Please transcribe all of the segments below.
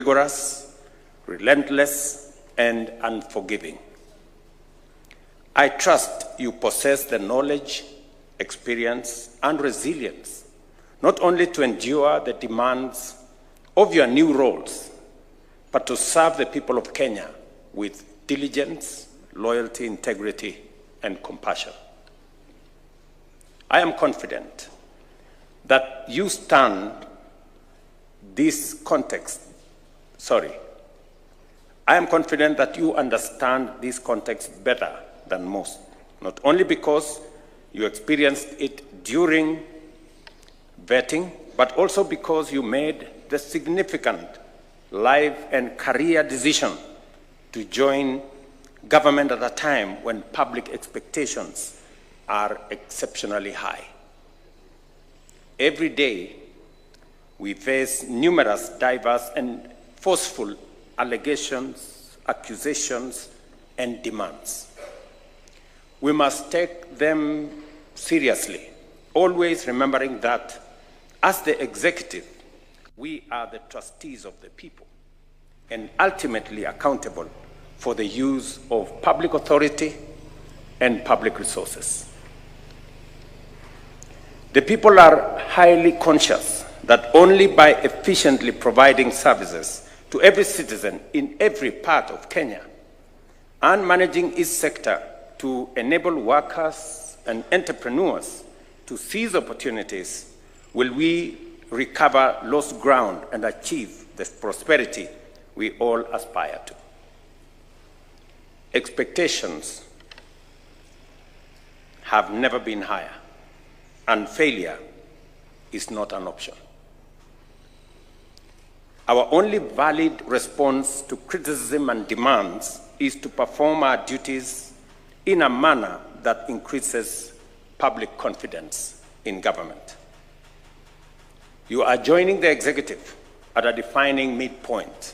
rigorous, relentless, and unforgiving. I trust you possess the knowledge, experience, and resilience, not only to endure the demands of your new roles, but to serve the people of Kenya with diligence, loyalty, integrity, and compassion. I am confident that you understand this context better than most, not only because you experienced it during vetting, but also because you made the significant life and career decision to join government at a time when public expectations are exceptionally high. Every day, we face numerous diverse and forceful allegations, accusations, and demands. We must take them seriously, always remembering that as the executive, we are the trustees of the people and ultimately accountable for the use of public authority and public resources. The people are highly conscious that only by efficiently providing services to every citizen in every part of Kenya and managing each sector to enable workers and entrepreneurs to seize opportunities will we recover lost ground and achieve the prosperity we all aspire to. Expectations have never been higher, and failure is not an option. Our only valid response to criticism and demands is to perform our duties in a manner that increases public confidence in government. You are joining the executive at a defining midpoint,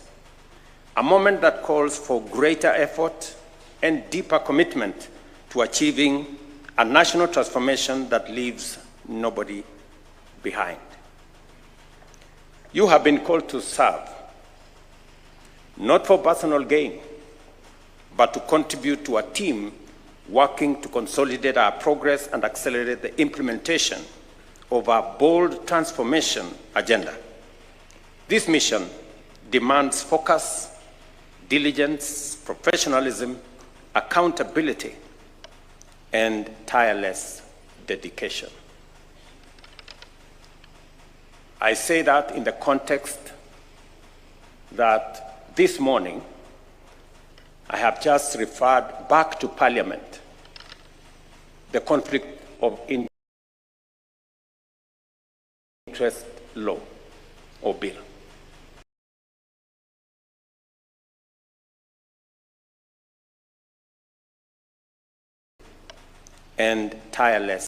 a moment that calls for greater effort and deeper commitment to achieving a national transformation that leaves nobody behind. You have been called to serve, not for personal gain, but to contribute to a team working to consolidate our progress and accelerate the implementation of our bold transformation agenda. This mission demands focus, diligence, professionalism, accountability, and tireless dedication. I say that in the context that this morning I have just referred back to Parliament the conflict of interest law or bill. And tireless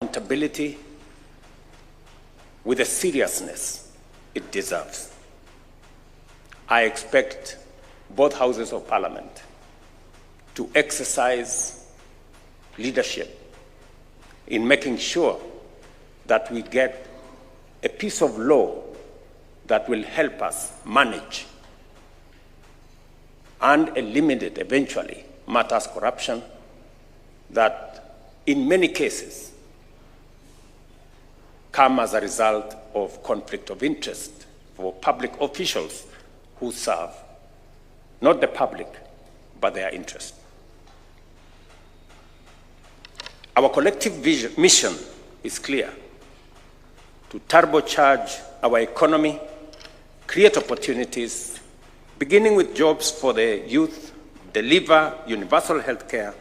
accountability with the seriousness it deserves. I expect both houses of Parliament to exercise leadership in making sure that we get a piece of law that will help us manage and eliminate eventually matters corruption that in many cases come as a result of conflict of interest for public officials who serve not the public, but their interest. Our collective mission is clear: to turbocharge our economy, create opportunities, beginning with jobs for the youth, deliver universal health care,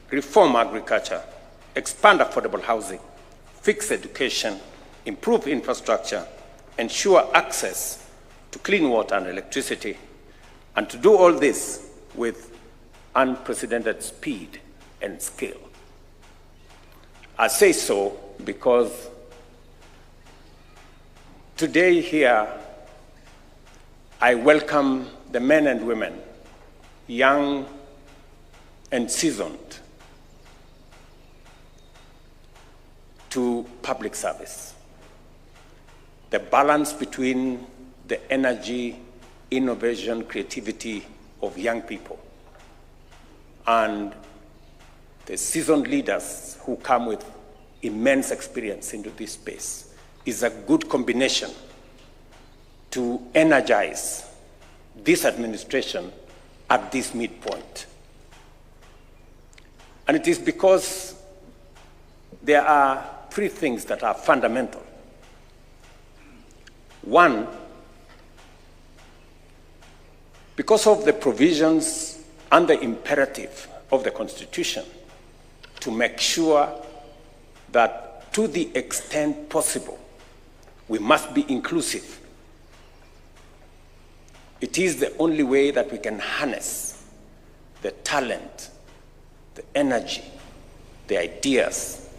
reform agriculture, expand affordable housing, fix education, improve infrastructure, ensure access to clean water and electricity, and to do all this with unprecedented speed and scale. I say so because Today here, I welcome the men and women, young and seasoned, to public service. The balance between the energy, innovation, creativity of young people and the seasoned leaders who come with immense experience into this space is a good combination to energize this administration at this midpoint. And it is because there are three things that are fundamental. One, because of the provisions and the imperative of the Constitution to make sure that to the extent possible, we must be inclusive. It is the only way that we can harness the talent, the energy, the ideas,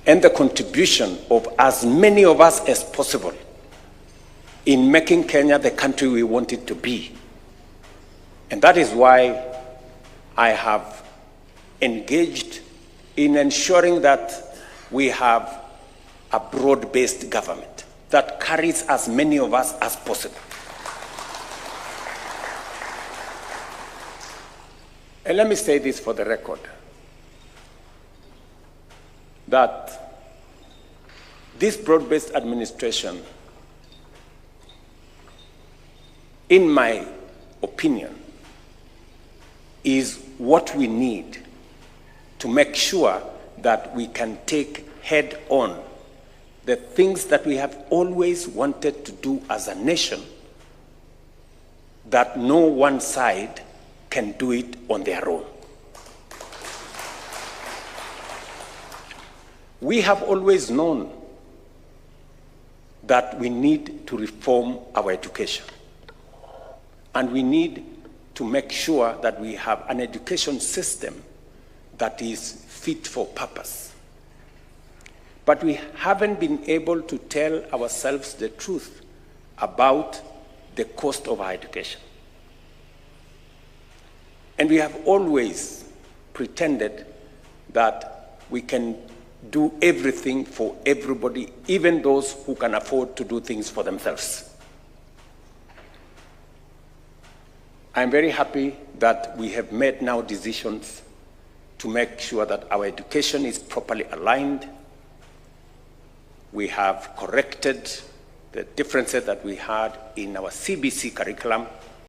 and the contribution of as many of us as possible in making Kenya the country we want it to be. And that is why I have engaged in ensuring that we have a broad-based government that carries as many of us as possible. And let me say this for the record, that this broad-based administration, in my opinion, is what we need to make sure that we can take head on the things that we have always wanted to do as a nation, that no one side can do it on their own. We have always known that we need to reform our education, and we need to make sure that we have an education system that is fit for purpose. But we haven't been able to tell ourselves the truth about the cost of our education. And we have always pretended that we can do everything for everybody, even those who can afford to do things for themselves. I'm very happy that we have made now decisions to make sure that our education is properly aligned. We have corrected the differences that we had in our CBC curriculum